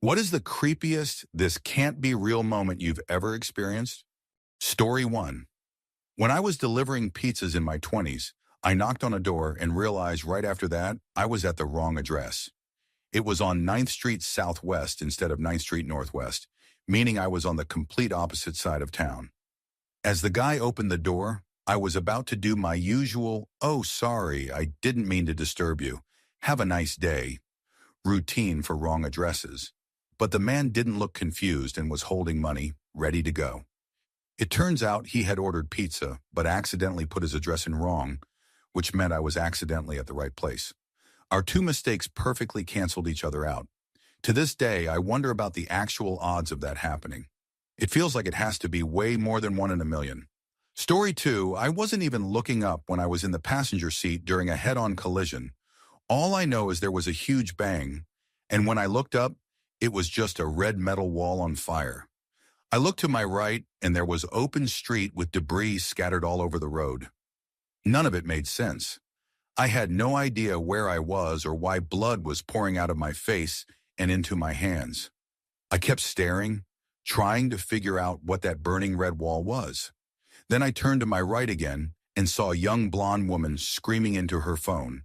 What is the creepiest, this can't be real moment you've ever experienced? Story 1. When I was delivering pizzas in my 20s, I knocked on a door and realized right after that I was at the wrong address. It was on 9th Street Southwest instead of 9th Street Northwest, meaning I was on the complete opposite side of town. As the guy opened the door, I was about to do my usual, "Oh, sorry, I didn't mean to disturb you. Have a nice day," routine for wrong addresses. But the man didn't look confused and was holding money, ready to go. It turns out he had ordered pizza, but accidentally put his address in wrong, which meant I was accidentally at the right place. Our two mistakes perfectly canceled each other out. To this day, I wonder about the actual odds of that happening. It feels like it has to be way more than 1 in a million. Story 2, I wasn't even looking up when I was in the passenger seat during a head-on collision. All I know is there was a huge bang, and when I looked up, it was just a red metal wall on fire. I looked to my right, and there was open street with debris scattered all over the road. None of it made sense. I had no idea where I was or why blood was pouring out of my face and into my hands. I kept staring, trying to figure out what that burning red wall was. Then I turned to my right again and saw a young blonde woman screaming into her phone.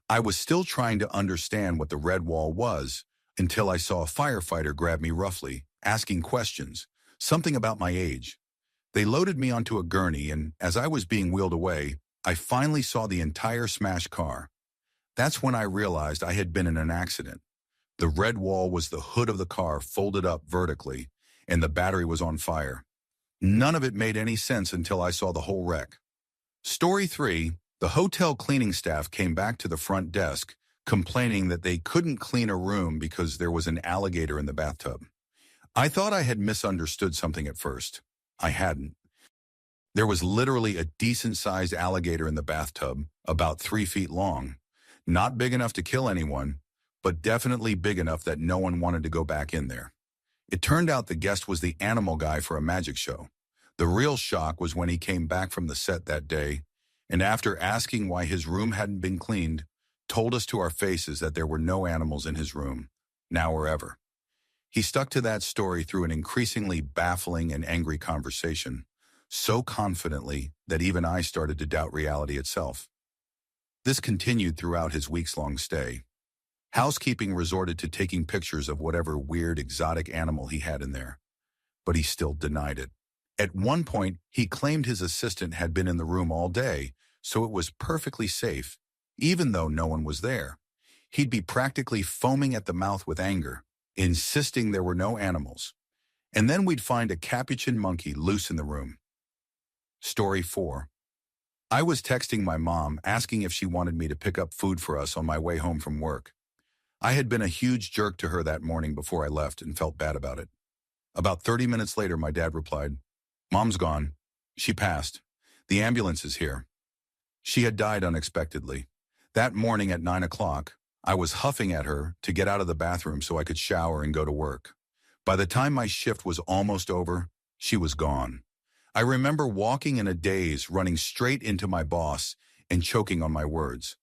I was still trying to understand what the red wall was until I saw a firefighter grab me roughly, asking questions, something about my age. They loaded me onto a gurney, and as I was being wheeled away, I finally saw the entire smashed car. That's when I realized I had been in an accident. The red wall was the hood of the car folded up vertically, and the battery was on fire. None of it made any sense until I saw the whole wreck. Story 3, the hotel cleaning staff came back to the front desk, complaining that they couldn't clean a room because there was an alligator in the bathtub. I thought I had misunderstood something at first. I hadn't. There was literally a decent-sized alligator in the bathtub, about 3 feet long. Not big enough to kill anyone, but definitely big enough that no one wanted to go back in there. It turned out the guest was the animal guy for a magic show. The real shock was when he came back from the set that day, and after asking why his room hadn't been cleaned, told us to our faces that there were no animals in his room, now or ever. He stuck to that story through an increasingly baffling and angry conversation, so confidently that even I started to doubt reality itself. This continued throughout his weeks-long stay. Housekeeping resorted to taking pictures of whatever weird exotic animal he had in there, but he still denied it. At one point, he claimed his assistant had been in the room all day, so it was perfectly safe, even though no one was there. He'd be practically foaming at the mouth with anger, insisting there were no animals. And then we'd find a capuchin monkey loose in the room. Story 4. I was texting my mom asking if she wanted me to pick up food for us on my way home from work. I had been a huge jerk to her that morning before I left and felt bad about it. About 30 minutes later, my dad replied, "Mom's gone. She passed. The ambulance is here." She had died unexpectedly. That morning at 9 o'clock, I was huffing at her to get out of the bathroom so I could shower and go to work. By the time my shift was almost over, she was gone. I remember walking in a daze, running straight into my boss and choking on my words.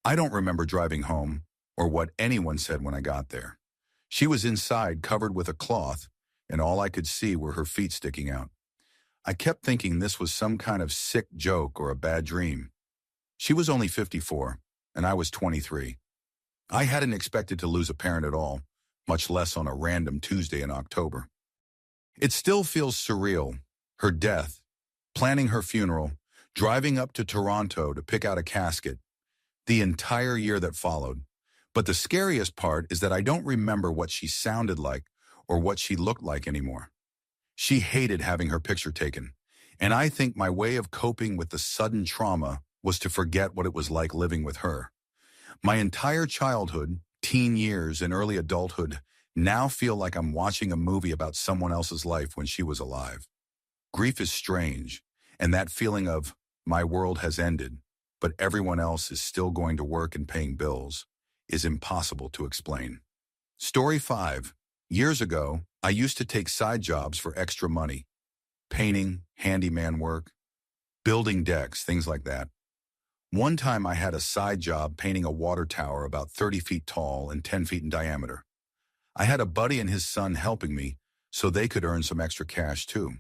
I don't remember driving home or what anyone said when I got there. She was inside covered with a cloth, and all I could see were her feet sticking out. I kept thinking this was some kind of sick joke or a bad dream. She was only 54, and I was 23. I hadn't expected to lose a parent at all, much less on a random Tuesday in October. It still feels surreal, her death, planning her funeral, driving up to Toronto to pick out a casket, the entire year that followed. But the scariest part is that I don't remember what she sounded like or what she looked like anymore. She hated having her picture taken, and I think my way of coping with the sudden trauma was to forget what it was like living with her. My entire childhood, teen years, and early adulthood now feel like I'm watching a movie about someone else's life when she was alive. Grief is strange, and that feeling of, my world has ended, but everyone else is still going to work and paying bills, is impossible to explain. Story 5. Years ago, I used to take side jobs for extra money. Painting, handyman work, building decks, things like that. One time I had a side job painting a water tower about 30 feet tall and 10 feet in diameter. I had a buddy and his son helping me so they could earn some extra cash too.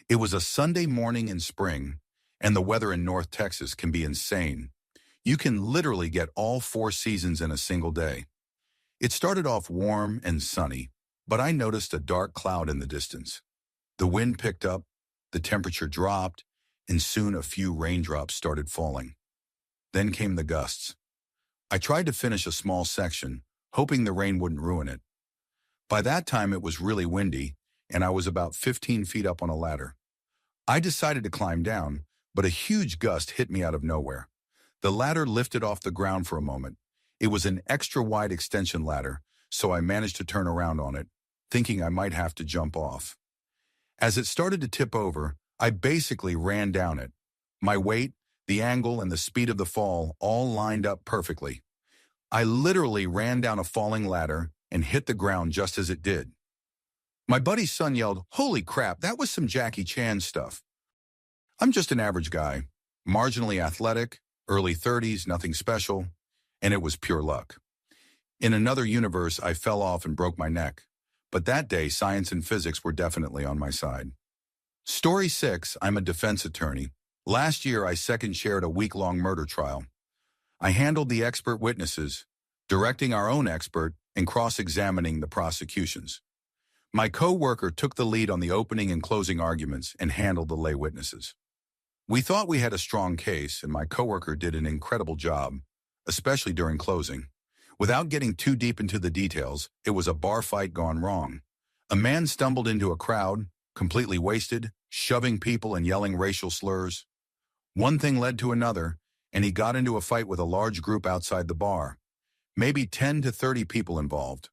It was a Sunday morning in spring, and the weather in North Texas can be insane. You can literally get all four seasons in a single day. It started off warm and sunny, but I noticed a dark cloud in the distance. The wind picked up, the temperature dropped, and soon a few raindrops started falling. Then came the gusts. I tried to finish a small section, hoping the rain wouldn't ruin it. By that time it was really windy, and I was about 15 feet up on a ladder. I decided to climb down, but a huge gust hit me out of nowhere. The ladder lifted off the ground for a moment. It was an extra-wide extension ladder, so I managed to turn around on it, thinking I might have to jump off. As it started to tip over, I basically ran down it. My weight, the angle, and the speed of the fall all lined up perfectly. I literally ran down a falling ladder and hit the ground just as it did. My buddy's son yelled, "Holy crap, that was some Jackie Chan stuff." I'm just an average guy, marginally athletic, early 30s, nothing special, and it was pure luck. In another universe, I fell off and broke my neck, but that day science and physics were definitely on my side. Story 6, I'm a defense attorney. Last year, I second-chaired a week-long murder trial. I handled the expert witnesses, directing our own expert and cross-examining the prosecutions. My co-worker took the lead on the opening and closing arguments and handled the lay witnesses. We thought we had a strong case, and my coworker did an incredible job, especially during closing. Without getting too deep into the details, it was a bar fight gone wrong. A man stumbled into a crowd, completely wasted, shoving people and yelling racial slurs. One thing led to another, and he got into a fight with a large group outside the bar. Maybe 10 to 30 people involved.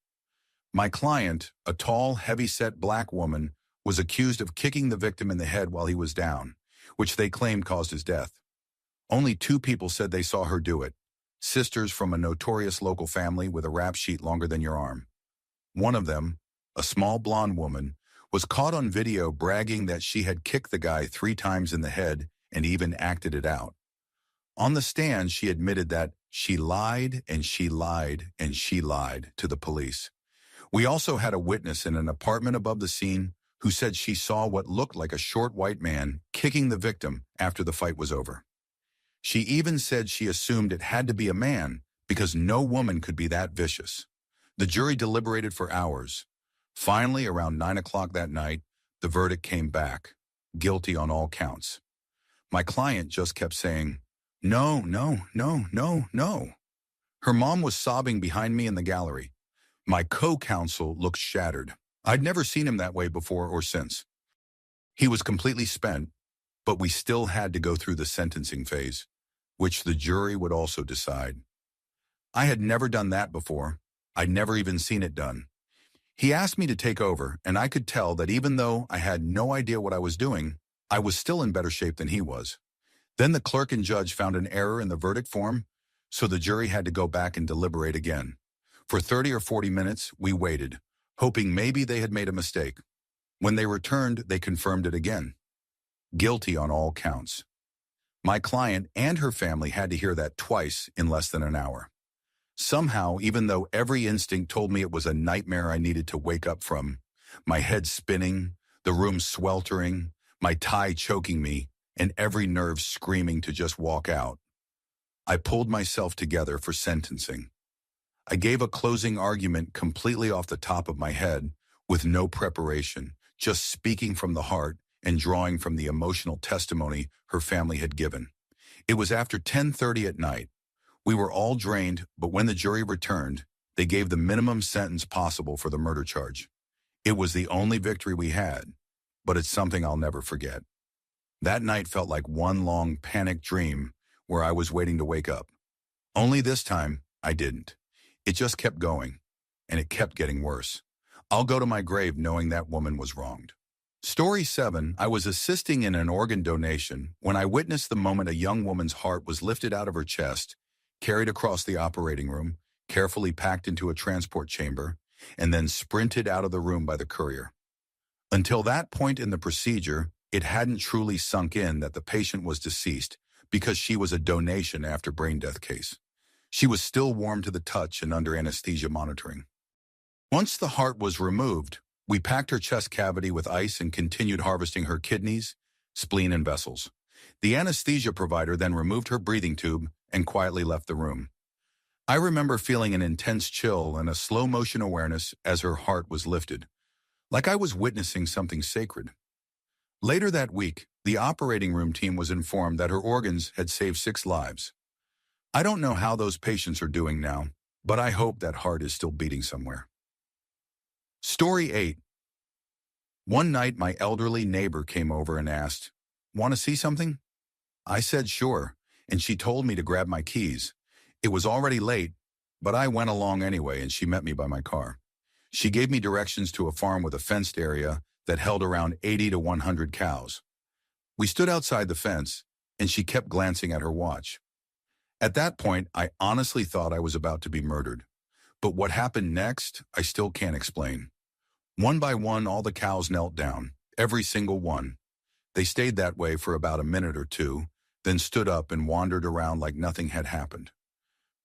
My client, a tall, heavy-set black woman, was accused of kicking the victim in the head while he was down, which they claimed caused his death. Only 2 people said they saw her do it, sisters from a notorious local family with a rap sheet longer than your arm. One of them, a small blonde woman, was caught on video bragging that she had kicked the guy 3 times in the head and even acted it out. On the stand, she admitted that she lied and she lied and she lied to the police. We also had a witness in an apartment above the scene who said she saw what looked like a short white man kicking the victim after the fight was over. She even said she assumed it had to be a man because no woman could be that vicious. The jury deliberated for hours. Finally, around 9 o'clock that night, the verdict came back, guilty on all counts. My client just kept saying, "No, no, no, no, no." Her mom was sobbing behind me in the gallery. My co-counsel looked shattered. I'd never seen him that way before or since. He was completely spent, but we still had to go through the sentencing phase, which the jury would also decide. I had never done that before. I'd never even seen it done. He asked me to take over, and I could tell that even though I had no idea what I was doing, I was still in better shape than he was. Then the clerk and judge found an error in the verdict form, so the jury had to go back and deliberate again. For 30 or 40 minutes, we waited, hoping maybe they had made a mistake. When they returned, they confirmed it again. Guilty on all counts. My client and her family had to hear that twice in less than an hour. Somehow, even though every instinct told me it was a nightmare I needed to wake up from, my head spinning, the room sweltering, my tie choking me, and every nerve screaming to just walk out, I pulled myself together for sentencing. I gave a closing argument completely off the top of my head, with no preparation, just speaking from the heart and drawing from the emotional testimony her family had given. It was after 10:30 at night. We were all drained, but when the jury returned, they gave the minimum sentence possible for the murder charge. It was the only victory we had, but it's something I'll never forget. That night felt like one long panic dream where I was waiting to wake up. Only this time, I didn't. It just kept going, and it kept getting worse. I'll go to my grave knowing that woman was wronged. Story 7, I was assisting in an organ donation when I witnessed the moment a young woman's heart was lifted out of her chest, carried across the operating room, carefully packed into a transport chamber, and then sprinted out of the room by the courier. Until that point in the procedure, it hadn't truly sunk in that the patient was deceased because she was a donation after brain death case. She was still warm to the touch and under anesthesia monitoring. Once the heart was removed, we packed her chest cavity with ice and continued harvesting her kidneys, spleen, and vessels. The anesthesia provider then removed her breathing tube and quietly left the room. I remember feeling an intense chill and a slow-motion awareness as her heart was lifted, like I was witnessing something sacred. Later that week, the operating room team was informed that her organs had saved 6 lives. I don't know how those patients are doing now, but I hope that heart is still beating somewhere. Story 8. One night, my elderly neighbor came over and asked, "Want to see something?" I said sure, and she told me to grab my keys. It was already late, but I went along anyway, and she met me by my car. She gave me directions to a farm with a fenced area that held around 80 to 100 cows. We stood outside the fence, and she kept glancing at her watch. At that point, I honestly thought I was about to be murdered. But what happened next, I still can't explain. One by one, all the cows knelt down, every single one. They stayed that way for about a minute or two, then stood up and wandered around like nothing had happened.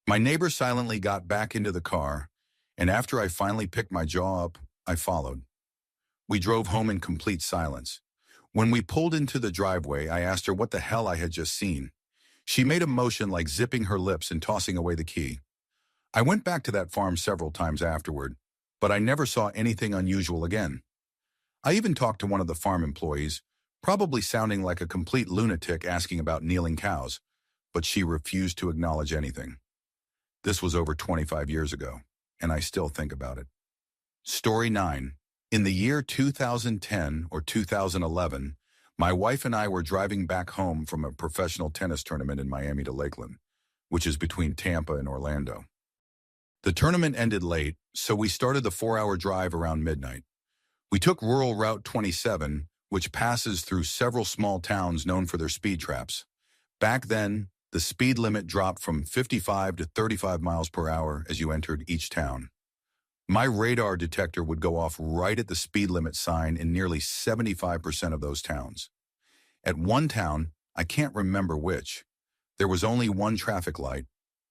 My neighbor silently got back into the car, and after I finally picked my jaw up, I followed. We drove home in complete silence. When we pulled into the driveway, I asked her what the hell I had just seen. She made a motion like zipping her lips and tossing away the key. I went back to that farm several times afterward, but I never saw anything unusual again. I even talked to one of the farm employees, probably sounding like a complete lunatic asking about kneeling cows, but she refused to acknowledge anything. This was over 25 years ago, and I still think about it. Story 9. In the year 2010 or 2011, my wife and I were driving back home from a professional tennis tournament in Miami to Lakeland, which is between Tampa and Orlando. The tournament ended late, so we started the 4-hour drive around midnight. We took rural Route 27, which passes through several small towns known for their speed traps. Back then, the speed limit dropped from 55 to 35 miles per hour as you entered each town. My radar detector would go off right at the speed limit sign in nearly 75% of those towns. At one town, I can't remember which, there was only one traffic light.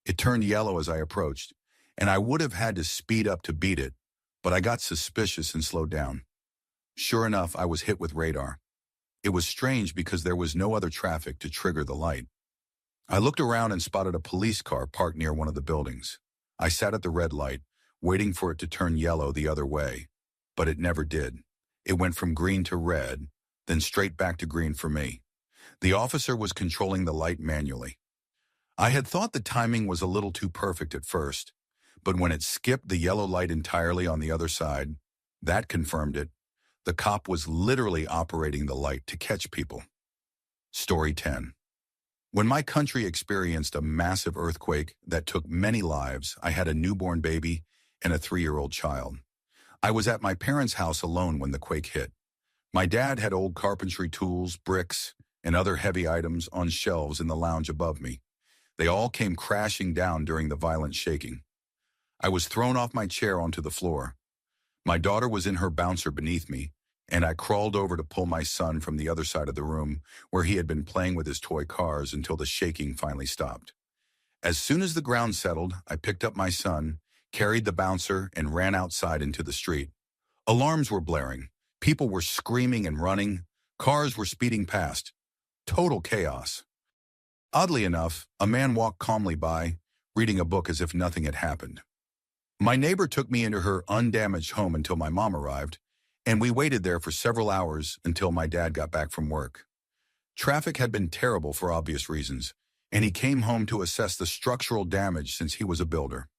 It turned yellow as I approached, and I would have had to speed up to beat it, but I got suspicious and slowed down. Sure enough, I was hit with radar. It was strange because there was no other traffic to trigger the light. I looked around and spotted a police car parked near one of the buildings. I sat at the red light, waiting for it to turn yellow the other way, but it never did. It went from green to red, then straight back to green for me. The officer was controlling the light manually. I had thought the timing was a little too perfect at first, but when it skipped the yellow light entirely on the other side, that confirmed it. The cop was literally operating the light to catch people. Story 10. When my country experienced a massive earthquake that took many lives, I had a newborn baby and a 3-year-old child. I was at my parents' house alone when the quake hit. My dad had old carpentry tools, bricks, and other heavy items on shelves in the lounge above me. They all came crashing down during the violent shaking. I was thrown off my chair onto the floor. My daughter was in her bouncer beneath me, and I crawled over to pull my son from the other side of the room where he had been playing with his toy cars until the shaking finally stopped. As soon as the ground settled, I picked up my son, carried the bouncer, and ran outside into the street. Alarms were blaring. People were screaming and running. Cars were speeding past. Total chaos. Oddly enough, a man walked calmly by, reading a book as if nothing had happened. My neighbor took me into her undamaged home until my mom arrived, and we waited there for several hours until my dad got back from work. Traffic had been terrible for obvious reasons, and he came home to assess the structural damage since he was a builder.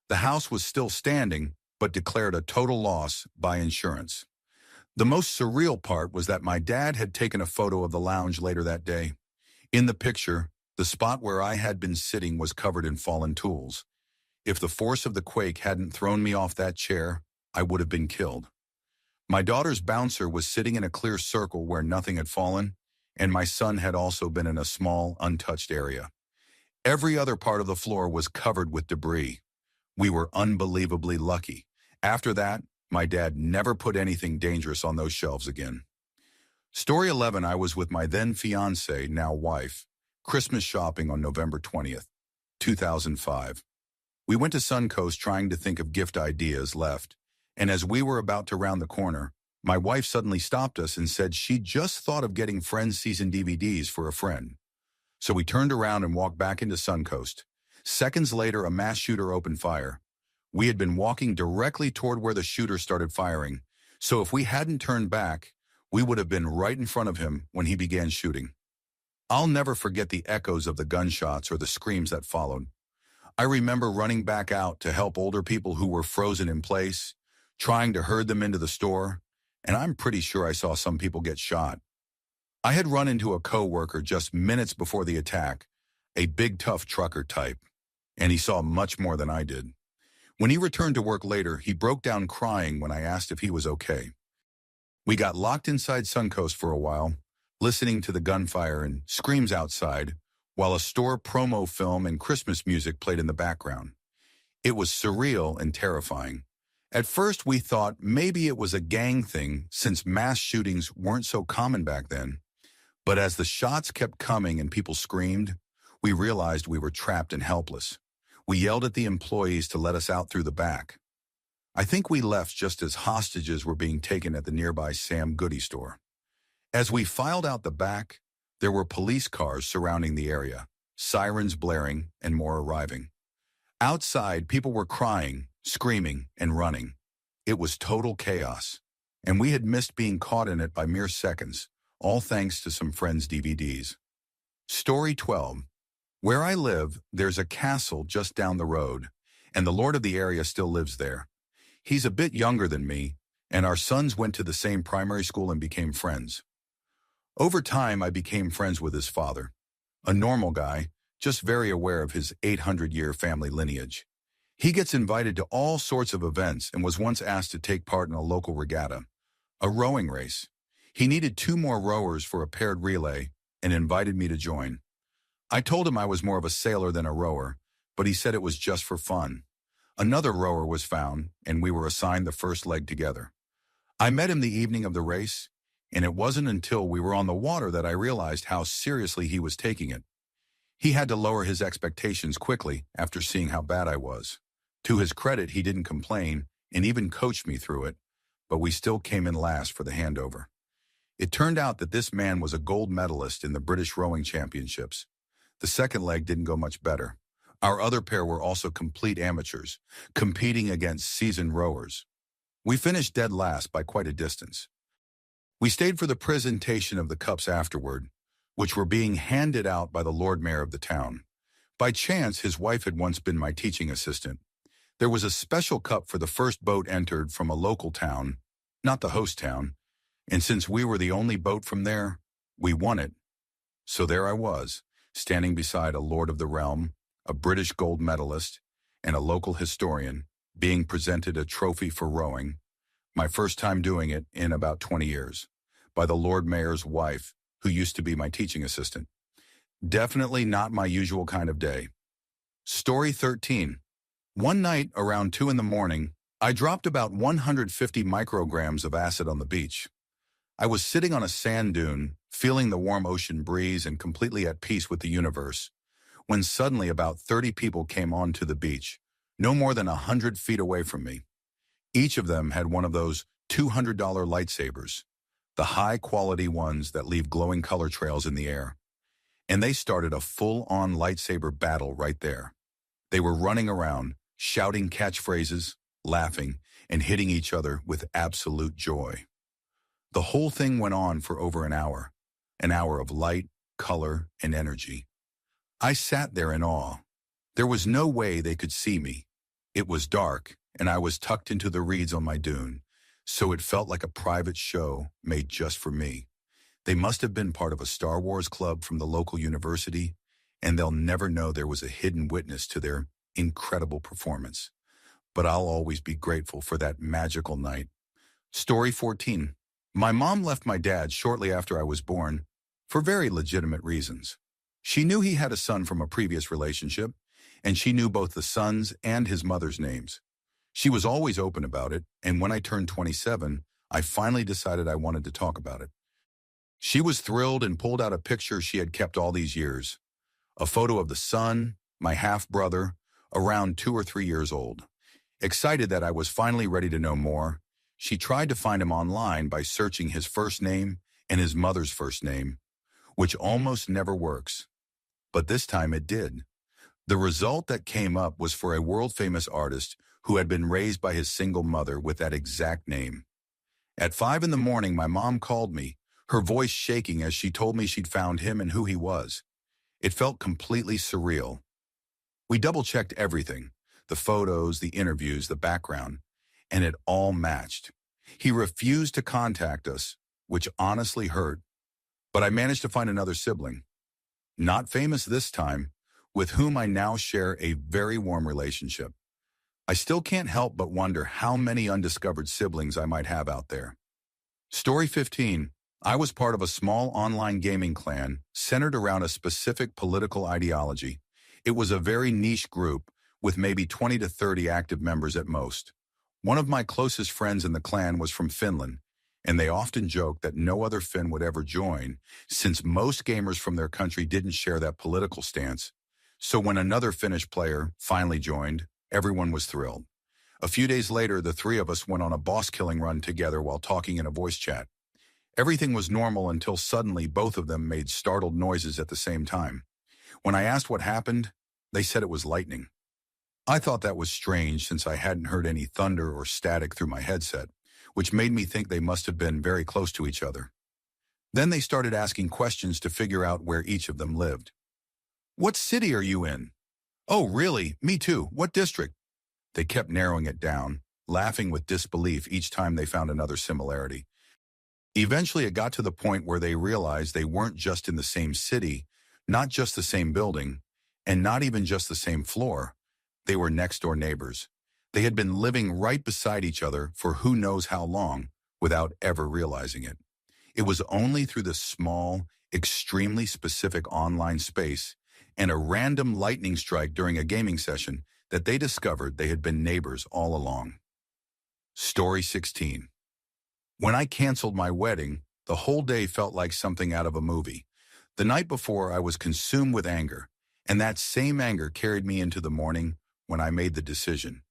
The house was still standing, but declared a total loss by insurance. The most surreal part was that my dad had taken a photo of the lounge later that day. In the picture, the spot where I had been sitting was covered in fallen tools. If the force of the quake hadn't thrown me off that chair, I would have been killed. My daughter's bouncer was sitting in a clear circle where nothing had fallen, and my son had also been in a small, untouched area. Every other part of the floor was covered with debris. We were unbelievably lucky. After that, my dad never put anything dangerous on those shelves again. Story 11. I was with my then fiancée, now wife, Christmas shopping on November 20th, 2005. We went to Suncoast trying to think of gift ideas left, And as we were about to round the corner, my wife suddenly stopped us and said she just thought of getting Friends season DVDs for a friend. So we turned around and walked back into Suncoast. Seconds later, a mass shooter opened fire. We had been walking directly toward where the shooter started firing, so if we hadn't turned back, we would have been right in front of him when he began shooting. I'll never forget the echoes of the gunshots or the screams that followed. I remember running back out to help older people who were frozen in place, trying to herd them into the store, and I'm pretty sure I saw some people get shot. I had run into a co-worker just minutes before the attack, a big tough trucker type, and he saw much more than I did. When he returned to work later, he broke down crying when I asked if he was okay. We got locked inside Suncoast for a while, listening to the gunfire and screams outside, while a store promo film and Christmas music played in the background. It was surreal and terrifying. At first, we thought maybe it was a gang thing since mass shootings weren't so common back then. But as the shots kept coming and people screamed, we realized we were trapped and helpless. We yelled at the employees to let us out through the back. I think we left just as hostages were being taken at the nearby Sam Goody store. As we filed out the back, there were police cars surrounding the area, sirens blaring, and more arriving. Outside, people were crying, screaming, and running. It was total chaos, and we had missed being caught in it by mere seconds, all thanks to some Friends DVDs. Story 12. Where I live, there's a castle just down the road, and the lord of the area still lives there. He's a bit younger than me, and our sons went to the same primary school and became friends. Over time, I became friends with his father, a normal guy, just very aware of his 800-year family lineage. He gets invited to all sorts of events and was once asked to take part in a local regatta, a rowing race. He needed 2 more rowers for a paired relay and invited me to join. I told him I was more of a sailor than a rower, but he said it was just for fun. Another rower was found, and we were assigned the first leg together. I met him the evening of the race, and it wasn't until we were on the water that I realized how seriously he was taking it. He had to lower his expectations quickly after seeing how bad I was. To his credit, he didn't complain and even coached me through it, but we still came in last for the handover. It turned out that this man was a gold medalist in the British Rowing Championships. The second leg didn't go much better. Our other pair were also complete amateurs, competing against seasoned rowers. We finished dead last by quite a distance. We stayed for the presentation of the cups afterward, which were being handed out by the Lord Mayor of the town. By chance, his wife had once been my teaching assistant. There was a special cup for the first boat entered from a local town, not the host town, and since we were the only boat from there, we won it. So there I was, standing beside a lord of the realm, a British gold medalist, and a local historian, being presented a trophy for rowing, my first time doing it in about 20 years, by the Lord Mayor's wife, who used to be my teaching assistant. Definitely not my usual kind of day. Story 13. One night around 2 in the morning, I dropped about 150 micrograms of acid on the beach. I was sitting on a sand dune, feeling the warm ocean breeze and completely at peace with the universe, when suddenly about 30 people came onto the beach, no more than 100 feet away from me. Each of them had one of those $200 lightsabers, the high-quality ones that leave glowing color trails in the air. And they started a full-on lightsaber battle right there. They were running around, shouting catchphrases, laughing, and hitting each other with absolute joy. The whole thing went on for over an hour of light, color, and energy. I sat there in awe. There was no way they could see me. It was dark, and I was tucked into the reeds on my dune, so it felt like a private show made just for me. They must have been part of a Star Wars club from the local university, and they'll never know there was a hidden witness to their incredible performance. But I'll always be grateful for that magical night. Story 14. My mom left my dad shortly after I was born for very legitimate reasons. She knew he had a son from a previous relationship, and she knew both the son's and his mother's names. She was always open about it, and when I turned 27, I finally decided I wanted to talk about it. She was thrilled and pulled out a picture she had kept all these years, a photo of the son, my half-brother, around 2 or 3 years old. Excited that I was finally ready to know more, she tried to find him online by searching his first name and his mother's first name, which almost never works. But this time it did. The result that came up was for a world-famous artist who had been raised by his single mother with that exact name. At 5 in the morning, my mom called me, her voice shaking as she told me she'd found him and who he was. It felt completely surreal. We double-checked everything, the photos, the interviews, the background, and it all matched. He refused to contact us, which honestly hurt, but I managed to find another sibling, not famous this time, with whom I now share a very warm relationship. I still can't help but wonder how many undiscovered siblings I might have out there. Story 15. I was part of a small online gaming clan centered around a specific political ideology. It was a very niche group with maybe 20 to 30 active members at most. One of my closest friends in the clan was from Finland, and they often joked that no other Finn would ever join since most gamers from their country didn't share that political stance. So when another Finnish player finally joined, everyone was thrilled. A few days later, the three of us went on a boss-killing run together while talking in a voice chat. Everything was normal until suddenly both of them made startled noises at the same time. When I asked what happened, they said it was lightning. I thought that was strange since I hadn't heard any thunder or static through my headset, which made me think they must have been very close to each other. Then they started asking questions to figure out where each of them lived. "What city are you in?" "Oh, really? Me too. What district?" They kept narrowing it down, laughing with disbelief each time they found another similarity. Eventually, it got to the point where they realized they weren't just in the same city, not just the same building, and not even just the same floor. They were next-door neighbors. They had been living right beside each other for who knows how long without ever realizing it. It was only through this small, extremely specific online space and a random lightning strike during a gaming session that they discovered they had been neighbors all along. Story 16. When I canceled my wedding, the whole day felt like something out of a movie. The night before, I was consumed with anger, and that same anger carried me into the morning when I made the decision.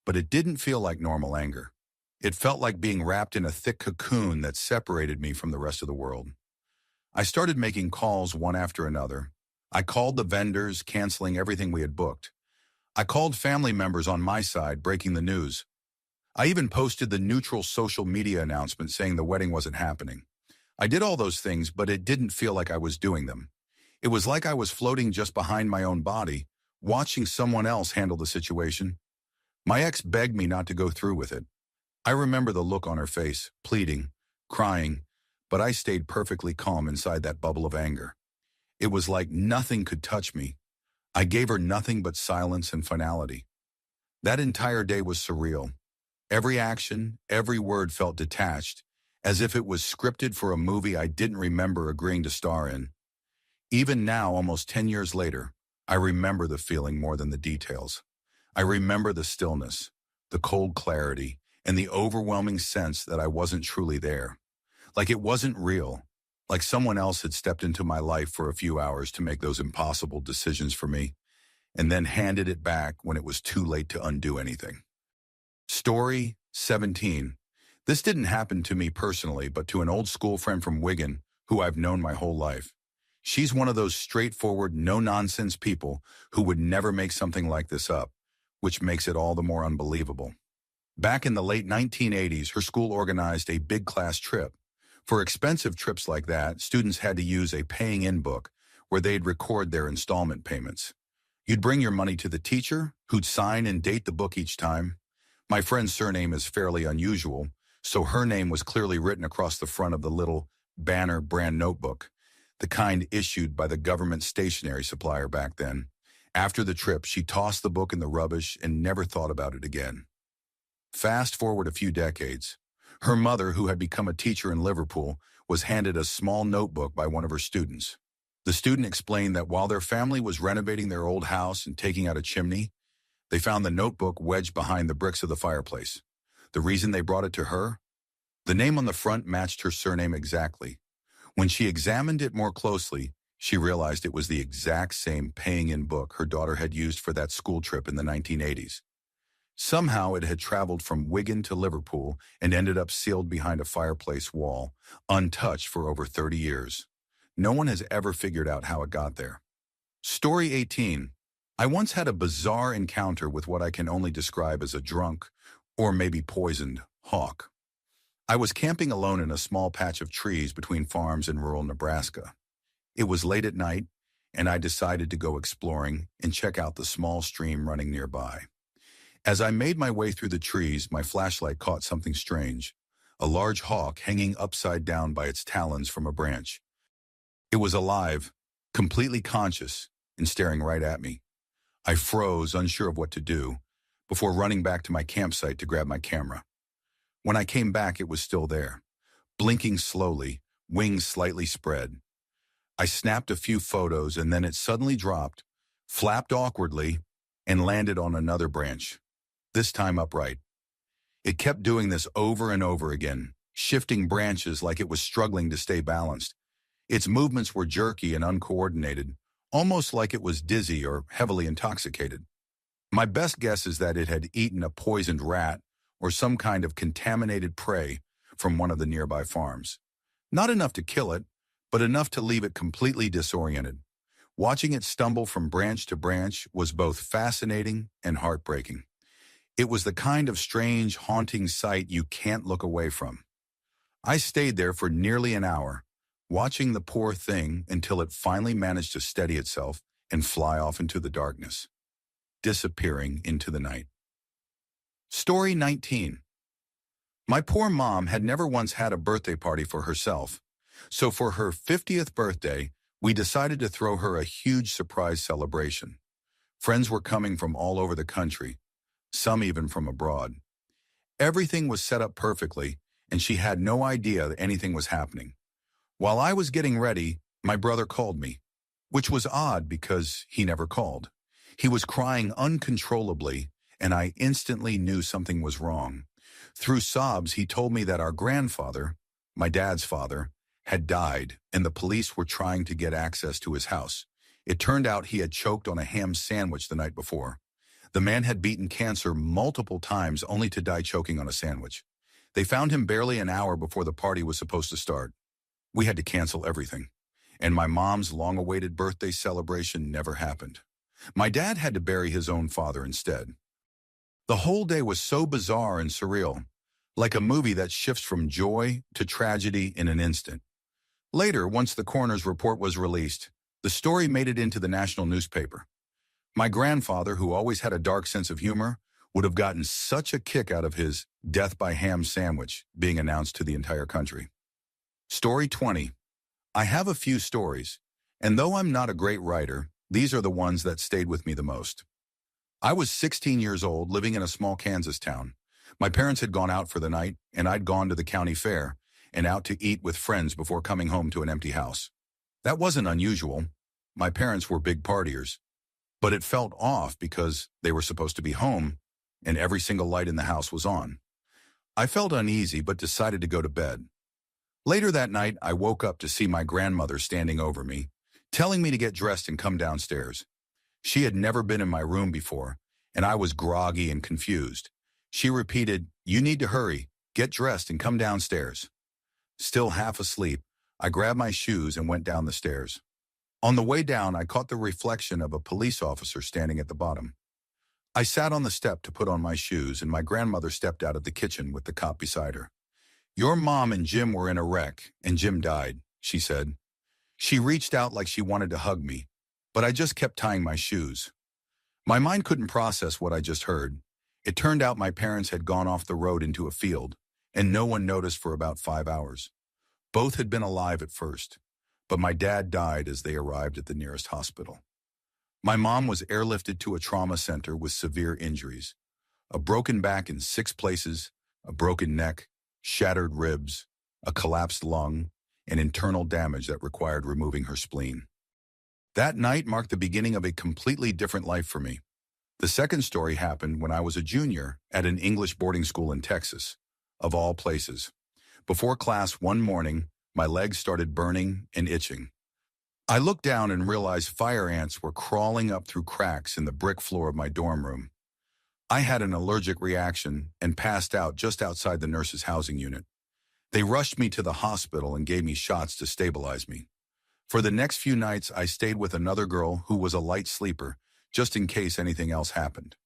But it didn't feel like normal anger. It felt like being wrapped in a thick cocoon that separated me from the rest of the world. I started making calls one after another. I called the vendors, canceling everything we had booked. I called family members on my side, breaking the news. I even posted the neutral social media announcement saying the wedding wasn't happening. I did all those things, but it didn't feel like I was doing them. It was like I was floating just behind my own body, watching someone else handle the situation. My ex begged me not to go through with it. I remember the look on her face, pleading, crying, but I stayed perfectly calm inside that bubble of anger. It was like nothing could touch me. I gave her nothing but silence and finality. That entire day was surreal. Every action, every word felt detached, as if it was scripted for a movie I didn't remember agreeing to star in. Even now, almost 10 years later, I remember the feeling more than the details. I remember the stillness, the cold clarity, and the overwhelming sense that I wasn't truly there. Like it wasn't real, like someone else had stepped into my life for a few hours to make those impossible decisions for me, and then handed it back when it was too late to undo anything. Story 17. This didn't happen to me personally, but to an old school friend from Wigan who I've known my whole life. She's one of those straightforward, no-nonsense people who would never make something like this up, which makes it all the more unbelievable. Back in the late 1980s, her school organized a big class trip. For expensive trips like that, students had to use a paying-in book where they'd record their installment payments. You'd bring your money to the teacher, who'd sign and date the book each time. My friend's surname is fairly unusual, so her name was clearly written across the front of the little banner brand notebook, the kind issued by the government stationery supplier back then. After the trip, she tossed the book in the rubbish and never thought about it again. Fast forward a few decades. Her mother, who had become a teacher in Liverpool, was handed a small notebook by one of her students. The student explained that while their family was renovating their old house and taking out a chimney, they found the notebook wedged behind the bricks of the fireplace. The reason they brought it to her? The name on the front matched her surname exactly. When she examined it more closely, she realized it was the exact same paying-in book her daughter had used for that school trip in the 1980s. Somehow it had traveled from Wigan to Liverpool and ended up sealed behind a fireplace wall, untouched for over 30 years. No one has ever figured out how it got there. Story 18. I once had a bizarre encounter with what I can only describe as a drunk, or maybe poisoned, hawk. I was camping alone in a small patch of trees between farms in rural Nebraska. It was late at night, and I decided to go exploring and check out the small stream running nearby. As I made my way through the trees, my flashlight caught something strange, a large hawk hanging upside down by its talons from a branch. It was alive, completely conscious, and staring right at me. I froze, unsure of what to do, before running back to my campsite to grab my camera. When I came back, it was still there, blinking slowly, wings slightly spread. I snapped a few photos and then it suddenly dropped, flapped awkwardly, and landed on another branch, this time upright. It kept doing this over and over again, shifting branches like it was struggling to stay balanced. Its movements were jerky and uncoordinated, almost like it was dizzy or heavily intoxicated. My best guess is that it had eaten a poisoned rat or some kind of contaminated prey from one of the nearby farms. Not enough to kill it, but enough to leave it completely disoriented. Watching it stumble from branch to branch was both fascinating and heartbreaking. It was the kind of strange, haunting sight you can't look away from. I stayed there for nearly an hour, watching the poor thing until it finally managed to steady itself and fly off into the darkness, disappearing into the night. Story 19. My poor mom had never once had a birthday party for herself, so for her 50th birthday, we decided to throw her a huge surprise celebration. Friends were coming from all over the country, some even from abroad. Everything was set up perfectly, and she had no idea that anything was happening. While I was getting ready, my brother called me, which was odd because he never called. He was crying uncontrollably, and I instantly knew something was wrong. Through sobs, he told me that our grandfather, my dad's father, had died, and the police were trying to get access to his house. It turned out he had choked on a ham sandwich the night before. The man had beaten cancer multiple times only to die choking on a sandwich. They found him barely an hour before the party was supposed to start. We had to cancel everything, and my mom's long-awaited birthday celebration never happened. My dad had to bury his own father instead. The whole day was so bizarre and surreal, like a movie that shifts from joy to tragedy in an instant. Later, once the coroner's report was released, the story made it into the national newspaper. My grandfather, who always had a dark sense of humor, would have gotten such a kick out of his death by ham sandwich being announced to the entire country. Story 20. I have a few stories, and though I'm not a great writer, these are the ones that stayed with me the most. I was 16 years old, living in a small Kansas town. My parents had gone out for the night, and I'd gone to the county fair and out to eat with friends before coming home to an empty house. That wasn't unusual. My parents were big partiers. But it felt off because they were supposed to be home, and every single light in the house was on. I felt uneasy but decided to go to bed. Later that night, I woke up to see my grandmother standing over me, telling me to get dressed and come downstairs. She had never been in my room before, and I was groggy and confused. She repeated, "You need to hurry, get dressed and come downstairs." Still half asleep, I grabbed my shoes and went down the stairs. On the way down, I caught the reflection of a police officer standing at the bottom. I sat on the step to put on my shoes, and my grandmother stepped out of the kitchen with the cop beside her. "Your mom and Jim were in a wreck, and Jim died," she said. She reached out like she wanted to hug me, but I just kept tying my shoes. My mind couldn't process what I just heard. It turned out my parents had gone off the road into a field, and no one noticed for about 5 hours. Both had been alive at first, but my dad died as they arrived at the nearest hospital. My mom was airlifted to a trauma center with severe injuries, a broken back in 6 places, a broken neck, shattered ribs, a collapsed lung, and internal damage that required removing her spleen. That night marked the beginning of a completely different life for me. The second story happened when I was a junior at an English boarding school in Texas, of all places. Before class one morning, my legs started burning and itching. I looked down and realized fire ants were crawling up through cracks in the brick floor of my dorm room. I had an allergic reaction and passed out just outside the nurse's housing unit. They rushed me to the hospital and gave me shots to stabilize me. For the next few nights, I stayed with another girl who was a light sleeper, just in case anything else happened.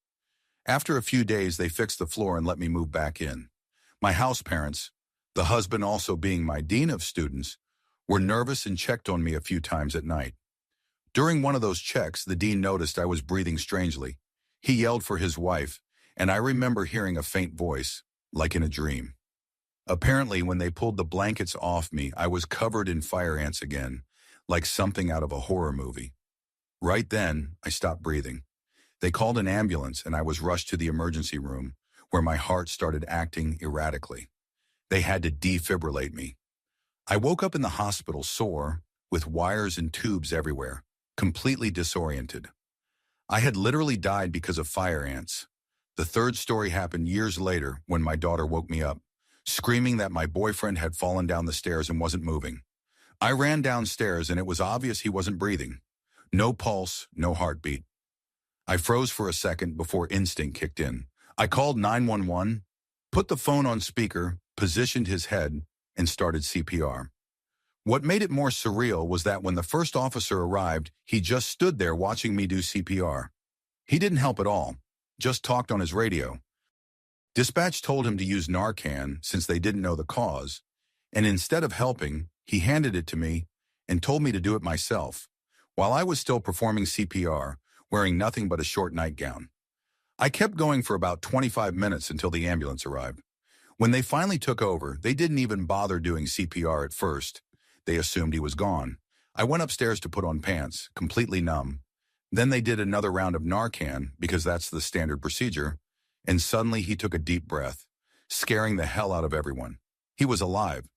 After a few days, they fixed the floor and let me move back in. My house parents, the husband also being my dean of students, were nervous and checked on me a few times at night. During one of those checks, the dean noticed I was breathing strangely. He yelled for his wife, and I remember hearing a faint voice, like in a dream. Apparently, when they pulled the blankets off me, I was covered in fire ants again, like something out of a horror movie. Right then, I stopped breathing. They called an ambulance, and I was rushed to the emergency room, where my heart started acting erratically. They had to defibrillate me. I woke up in the hospital sore, with wires and tubes everywhere, completely disoriented. I had literally died because of fire ants. The third story happened years later when my daughter woke me up, screaming that my boyfriend had fallen down the stairs and wasn't moving. I ran downstairs and it was obvious he wasn't breathing. No pulse, no heartbeat. I froze for a second before instinct kicked in. I called 911, put the phone on speaker, positioned his head, and started CPR. What made it more surreal was that when the first officer arrived, he just stood there watching me do CPR. He didn't help at all, just talked on his radio. Dispatch told him to use Narcan since they didn't know the cause, and instead of helping, he handed it to me and told me to do it myself, while I was still performing CPR, wearing nothing but a short nightgown. I kept going for about 25 minutes until the ambulance arrived. When they finally took over, they didn't even bother doing CPR at first. They assumed he was gone. I went upstairs to put on pants, completely numb. Then they did another round of Narcan, because that's the standard procedure, and suddenly he took a deep breath, scaring the hell out of everyone. He was alive.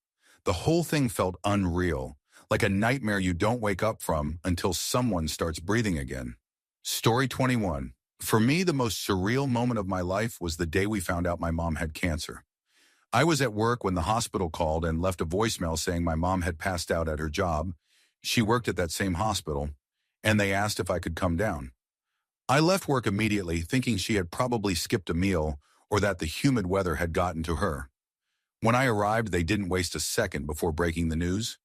The whole thing felt unreal, like a nightmare you don't wake up from until someone starts breathing again. Story 21. For me, the most surreal moment of my life was the day we found out my mom had cancer. I was at work when the hospital called and left a voicemail saying my mom had passed out at her job. She worked at that same hospital, and they asked if I could come down. I left work immediately, thinking she had probably skipped a meal or that the humid weather had gotten to her. When I arrived, they didn't waste a second before breaking the news.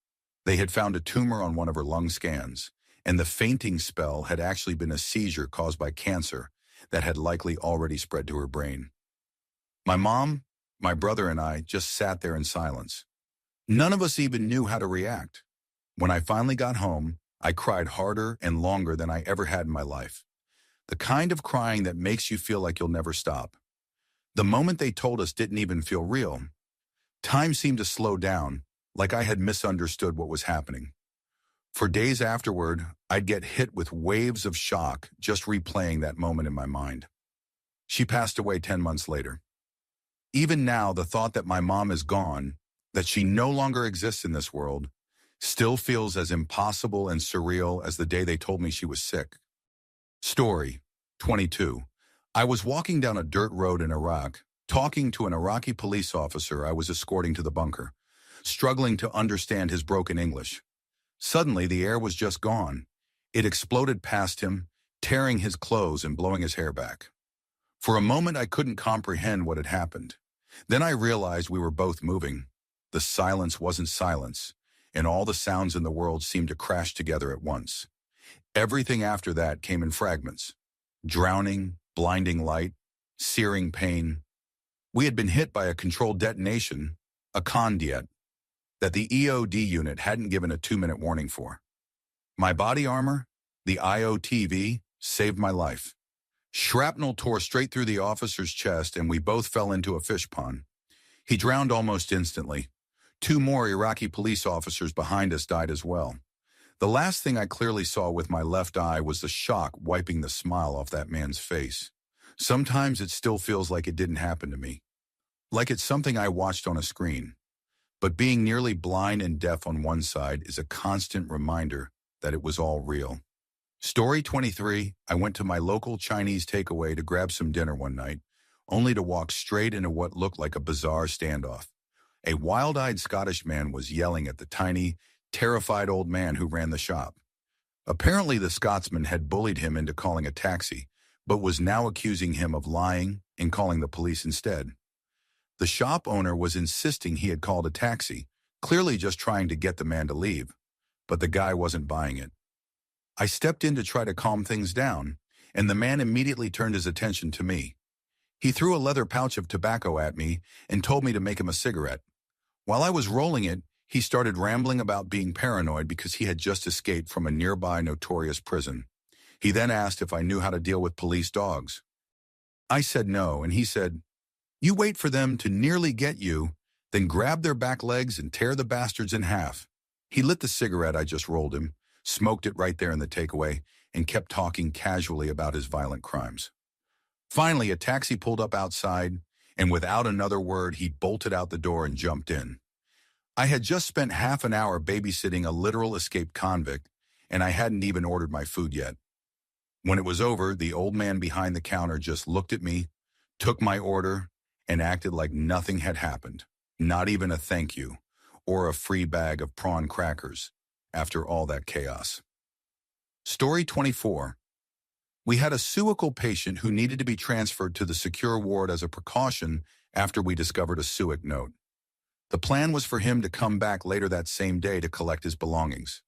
They had found a tumor on one of her lung scans, and the fainting spell had actually been a seizure caused by cancer that had likely already spread to her brain. My mom, my brother, and I just sat there in silence. None of us even knew how to react. When I finally got home, I cried harder and longer than I ever had in my life. The kind of crying that makes you feel like you'll never stop. The moment they told us didn't even feel real. Time seemed to slow down, like I had misunderstood what was happening. For days afterward, I'd get hit with waves of shock just replaying that moment in my mind. She passed away 10 months later. Even now, the thought that my mom is gone, that she no longer exists in this world, still feels as impossible and surreal as the day they told me she was sick. Story 22. I was walking down a dirt road in Iraq, talking to an Iraqi police officer I was escorting to the bunker, struggling to understand his broken English. Suddenly, the air was just gone. It exploded past him, tearing his clothes and blowing his hair back. For a moment, I couldn't comprehend what had happened. Then I realized we were both moving. The silence wasn't silence, and all the sounds in the world seemed to crash together at once. Everything after that came in fragments. Drowning, blinding light, searing pain. We had been hit by a controlled detonation, a condiet, that the EOD unit hadn't given a 2-minute warning for. My body armor, the IOTV, saved my life. Shrapnel tore straight through the officer's chest and we both fell into a fish pond. He drowned almost instantly. 2 more Iraqi police officers behind us died as well. The last thing I clearly saw with my left eye was the shock wiping the smile off that man's face. Sometimes it still feels like it didn't happen to me. Like it's something I watched on a screen. But being nearly blind and deaf on one side is a constant reminder that it was all real. Story 23. I went to my local Chinese takeaway to grab some dinner one night, only to walk straight into what looked like a bizarre standoff. A wild-eyed Scottish man was yelling at the tiny, terrified old man who ran the shop. Apparently, the Scotsman had bullied him into calling a taxi, but was now accusing him of lying and calling the police instead. The shop owner was insisting he had called a taxi, clearly just trying to get the man to leave, but the guy wasn't buying it. I stepped in to try to calm things down, and the man immediately turned his attention to me. He threw a leather pouch of tobacco at me and told me to make him a cigarette. While I was rolling it, he started rambling about being paranoid because he had just escaped from a nearby notorious prison. He then asked if I knew how to deal with police dogs. I said no, and he said, "You wait for them to nearly get you, then grab their back legs and tear the bastards in half." He lit the cigarette I just rolled him, smoked it right there in the takeaway, and kept talking casually about his violent crimes. Finally, a taxi pulled up outside, and without another word, he bolted out the door and jumped in. I had just spent half an hour babysitting a literal escaped convict, and I hadn't even ordered my food yet. When it was over, the old man behind the counter just looked at me, took my order, and acted like nothing had happened, not even a thank you, or a free bag of prawn crackers, after all that chaos. Story 24. We had a suicidal patient who needed to be transferred to the secure ward as a precaution after we discovered a suicide note. The plan was for him to come back later that same day to collect his belongings.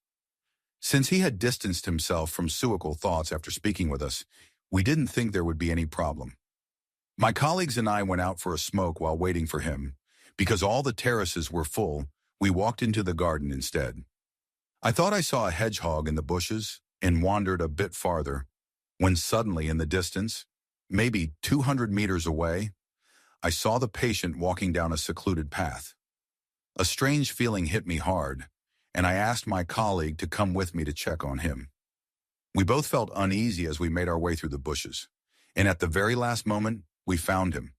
Since he had distanced himself from suicidal thoughts after speaking with us, we didn't think there would be any problem. My colleagues and I went out for a smoke while waiting for him. Because all the terraces were full, we walked into the garden instead. I thought I saw a hedgehog in the bushes and wandered a bit farther, when suddenly in the distance, maybe 200 meters away, I saw the patient walking down a secluded path. A strange feeling hit me hard, and I asked my colleague to come with me to check on him. We both felt uneasy as we made our way through the bushes, and at the very last moment, we found him,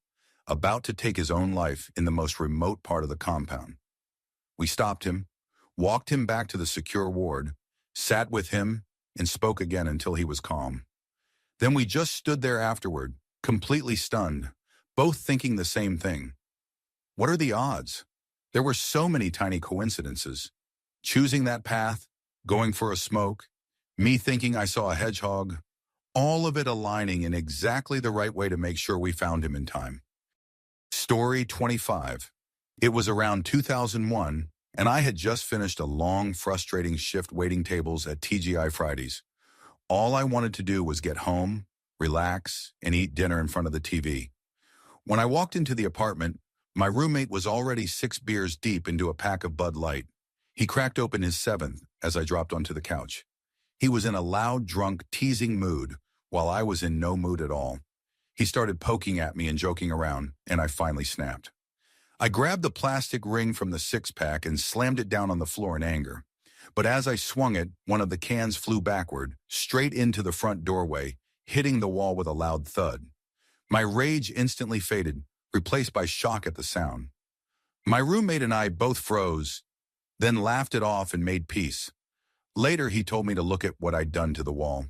about to take his own life in the most remote part of the compound. We stopped him, walked him back to the secure ward, sat with him, and spoke again until he was calm. Then we just stood there afterward, completely stunned, both thinking the same thing. What are the odds? There were so many tiny coincidences. Choosing that path, going for a smoke, me thinking I saw a hedgehog, all of it aligning in exactly the right way to make sure we found him in time. Story 25. It was around 2001, and I had just finished a long, frustrating shift waiting tables at TGI Fridays. All I wanted to do was get home, relax, and eat dinner in front of the TV. When I walked into the apartment, my roommate was already 6 beers deep into a pack of Bud Light. He cracked open his 7th as I dropped onto the couch. He was in a loud, drunk, teasing mood, while I was in no mood at all. He started poking at me and joking around, and I finally snapped. I grabbed the plastic ring from the 6-pack and slammed it down on the floor in anger. But as I swung it, one of the cans flew backward, straight into the front doorway, hitting the wall with a loud thud. My rage instantly faded, replaced by shock at the sound. My roommate and I both froze, then laughed it off and made peace. Later, he told me to look at what I'd done to the wall.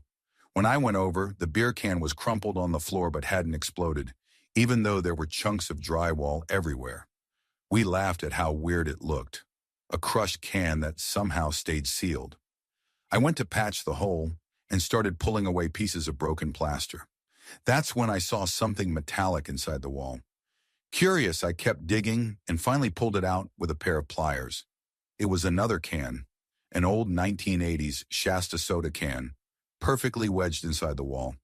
When I went over, the beer can was crumpled on the floor but hadn't exploded, even though there were chunks of drywall everywhere. We laughed at how weird it looked, a crushed can that somehow stayed sealed. I went to patch the hole and started pulling away pieces of broken plaster. That's when I saw something metallic inside the wall. Curious, I kept digging and finally pulled it out with a pair of pliers. It was another can, an old 1980s Shasta soda can, perfectly wedged inside the wall.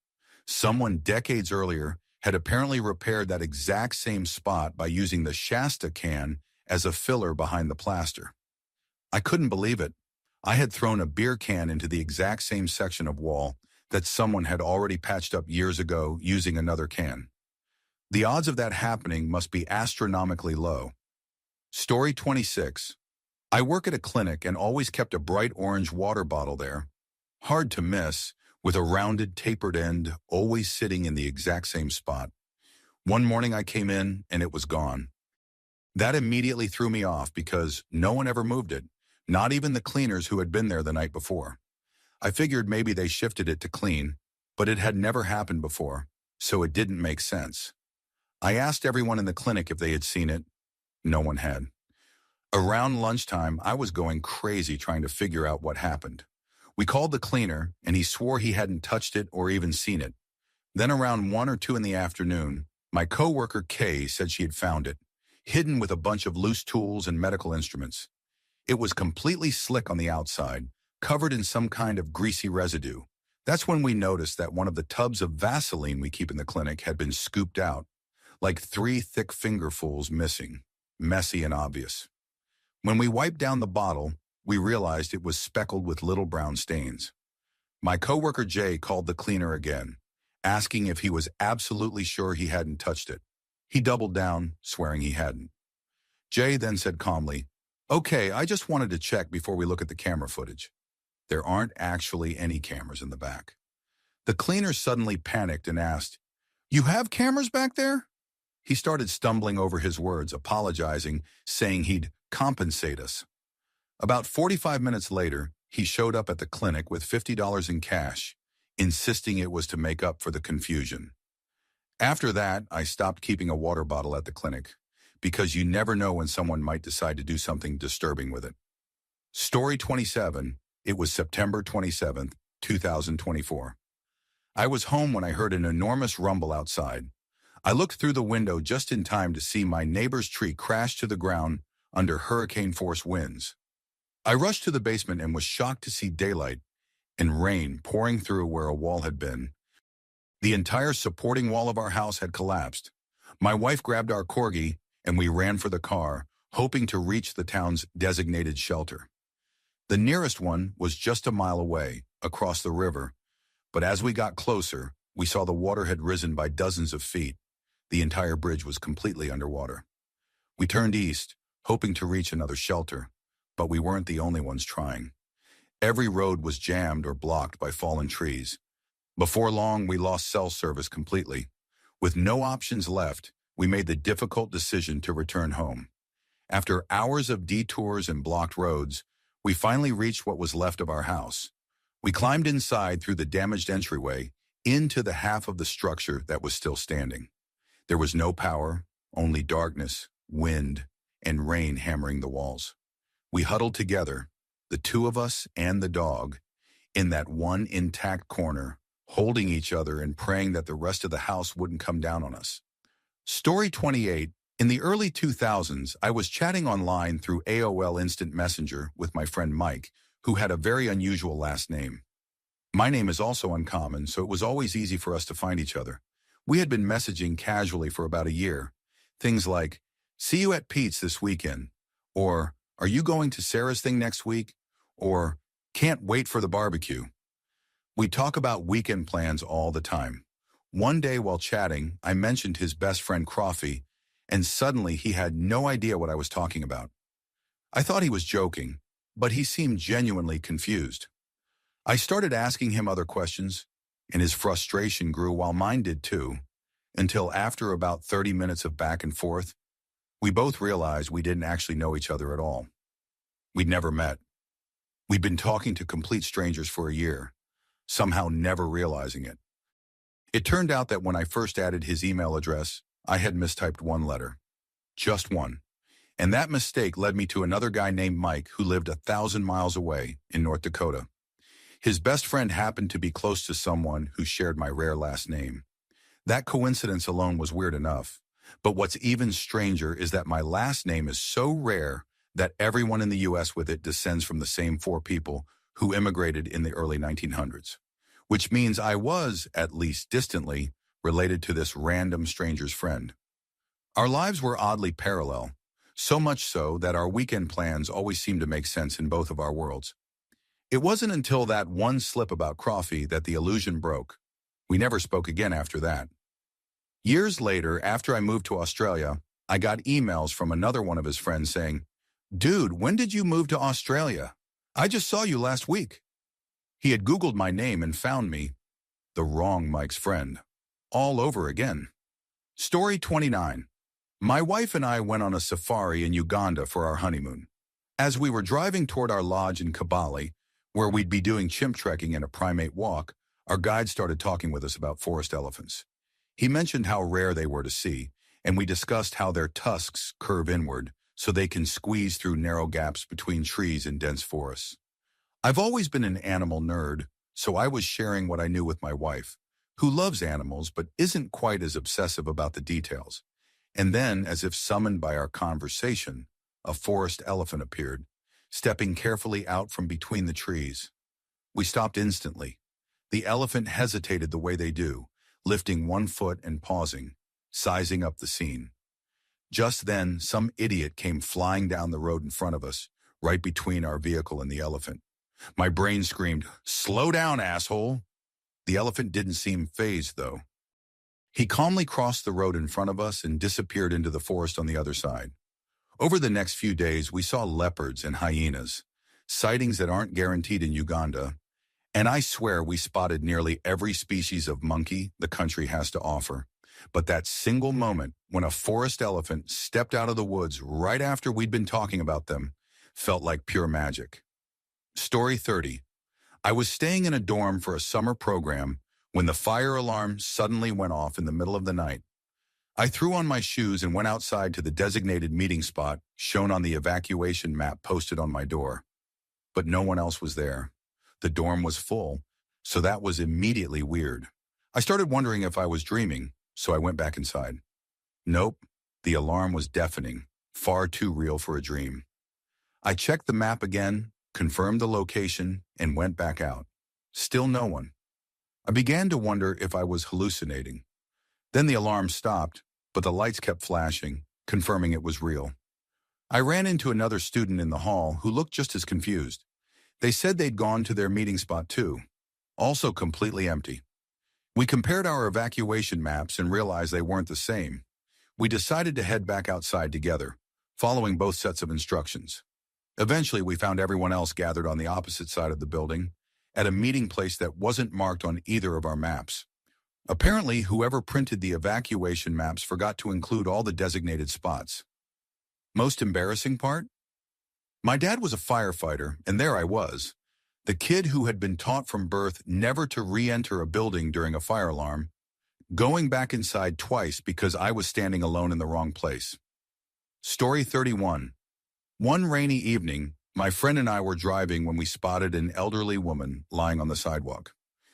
Someone decades earlier had apparently repaired that exact same spot by using the Shasta can as a filler behind the plaster. I couldn't believe it. I had thrown a beer can into the exact same section of wall that someone had already patched up years ago using another can. The odds of that happening must be astronomically low. Story 26. I work at a clinic and always kept a bright orange water bottle there. Hard to miss, with a rounded, tapered end always sitting in the exact same spot. One morning I came in and it was gone. That immediately threw me off because no one ever moved it, not even the cleaners who had been there the night before. I figured maybe they shifted it to clean, but it had never happened before, so it didn't make sense. I asked everyone in the clinic if they had seen it. No one had. Around lunchtime, I was going crazy trying to figure out what happened. We called the cleaner, and he swore he hadn't touched it or even seen it. Then around 1 or 2 in the afternoon, my coworker Kay said she had found it, hidden with a bunch of loose tools and medical instruments. It was completely slick on the outside, covered in some kind of greasy residue. That's when we noticed that one of the tubs of Vaseline we keep in the clinic had been scooped out, like 3 thick fingerfuls missing, messy and obvious. When we wiped down the bottle, we realized it was speckled with little brown stains. My coworker Jay called the cleaner again, asking if he was absolutely sure he hadn't touched it. He doubled down, swearing he hadn't. Jay then said calmly, "Okay, I just wanted to check before we look at the camera footage." There aren't actually any cameras in the back. The cleaner suddenly panicked and asked, "You have cameras back there?" He started stumbling over his words, apologizing, saying he'd compensate us. About 45 minutes later, he showed up at the clinic with $50 in cash, insisting it was to make up for the confusion. After that, I stopped keeping a water bottle at the clinic, because you never know when someone might decide to do something disturbing with it. Story 27. It was September 27th, 2024. I was home when I heard an enormous rumble outside. I looked through the window just in time to see my neighbor's tree crash to the ground under hurricane-force winds. I rushed to the basement and was shocked to see daylight and rain pouring through where a wall had been. The entire supporting wall of our house had collapsed. My wife grabbed our corgi and we ran for the car, hoping to reach the town's designated shelter. The nearest one was just a mile away, across the river, but as we got closer, we saw the water had risen by dozens of feet. The entire bridge was completely underwater. We turned east, hoping to reach another shelter, but we weren't the only ones trying. Every road was jammed or blocked by fallen trees. Before long, we lost cell service completely. With no options left, we made the difficult decision to return home. After hours of detours and blocked roads, we finally reached what was left of our house. We climbed inside through the damaged entryway into the half of the structure that was still standing. There was no power, only darkness, wind, and rain hammering the walls. We huddled together, the two of us and the dog, in that one intact corner, holding each other and praying that the rest of the house wouldn't come down on us. Story 28. In the early 2000s, I was chatting online through AOL Instant Messenger with my friend Mike, who had a very unusual last name. My name is also uncommon, so it was always easy for us to find each other. We had been messaging casually for about a year. Things like, "See you at Pete's this weekend," or "Are you going to Sarah's thing next week?" or "Can't wait for the barbecue." We talk about weekend plans all the time. One day while chatting, I mentioned his best friend Croffy, and suddenly he had no idea what I was talking about. I thought he was joking, but he seemed genuinely confused. I started asking him other questions, and his frustration grew while mine did too, until after about 30 minutes of back and forth, we both realized we didn't actually know each other at all. We'd never met. We'd been talking to complete strangers for a year, somehow never realizing it. It turned out that when I first added his email address, I had mistyped one letter. Just one. And that mistake led me to another guy named Mike who lived 1,000 miles away in North Dakota. His best friend happened to be close to someone who shared my rare last name. That coincidence alone was weird enough. But what's even stranger is that my last name is so rare that everyone in the U.S. with it descends from the same 4 people who immigrated in the early 1900s. Which means I was, at least distantly, related to this random stranger's friend. Our lives were oddly parallel, so much so that our weekend plans always seemed to make sense in both of our worlds. It wasn't until that one slip about Croffy that the illusion broke. We never spoke again after that. Years later, after I moved to Australia, I got emails from another one of his friends saying, "Dude, when did you move to Australia? I just saw you last week." He had Googled my name and found me, the wrong Mike's friend, all over again. Story 29. My wife and I went on a safari in Uganda for our honeymoon. As we were driving toward our lodge in Kabale, where we'd be doing chimp trekking and a primate walk, our guide started talking with us about forest elephants. He mentioned how rare they were to see, and we discussed how their tusks curve inward so they can squeeze through narrow gaps between trees in dense forests. I've always been an animal nerd, so I was sharing what I knew with my wife, who loves animals but isn't quite as obsessive about the details. And then, as if summoned by our conversation, a forest elephant appeared, stepping carefully out from between the trees. We stopped instantly. The elephant hesitated the way they do, lifting one foot and pausing, sizing up the scene. Just then, some idiot came flying down the road in front of us, right between our vehicle and the elephant. My brain screamed, "Slow down, asshole!" The elephant didn't seem fazed, though. He calmly crossed the road in front of us and disappeared into the forest on the other side. Over the next few days, we saw leopards and hyenas, sightings that aren't guaranteed in Uganda, and I swear we spotted nearly every species of monkey the country has to offer. But that single moment when a forest elephant stepped out of the woods right after we'd been talking about them felt like pure magic. Story 30. I was staying in a dorm for a summer program when the fire alarm suddenly went off in the middle of the night. I threw on my shoes and went outside to the designated meeting spot shown on the evacuation map posted on my door. But no one else was there. The dorm was full, so that was immediately weird. I started wondering if I was dreaming, so I went back inside. Nope, the alarm was deafening, far too real for a dream. I checked the map again, confirmed the location, and went back out. Still no one. I began to wonder if I was hallucinating. Then the alarm stopped, but the lights kept flashing, confirming it was real. I ran into another student in the hall who looked just as confused. They said they'd gone to their meeting spot too, also completely empty. We compared our evacuation maps and realized they weren't the same. We decided to head back outside together, following both sets of instructions. Eventually, we found everyone else gathered on the opposite side of the building, at a meeting place that wasn't marked on either of our maps. Apparently, whoever printed the evacuation maps forgot to include all the designated spots. Most embarrassing part? My dad was a firefighter, and there I was, the kid who had been taught from birth never to re-enter a building during a fire alarm, going back inside twice because I was standing alone in the wrong place. Story 31. One rainy evening, my friend and I were driving when we spotted an elderly woman lying on the sidewalk.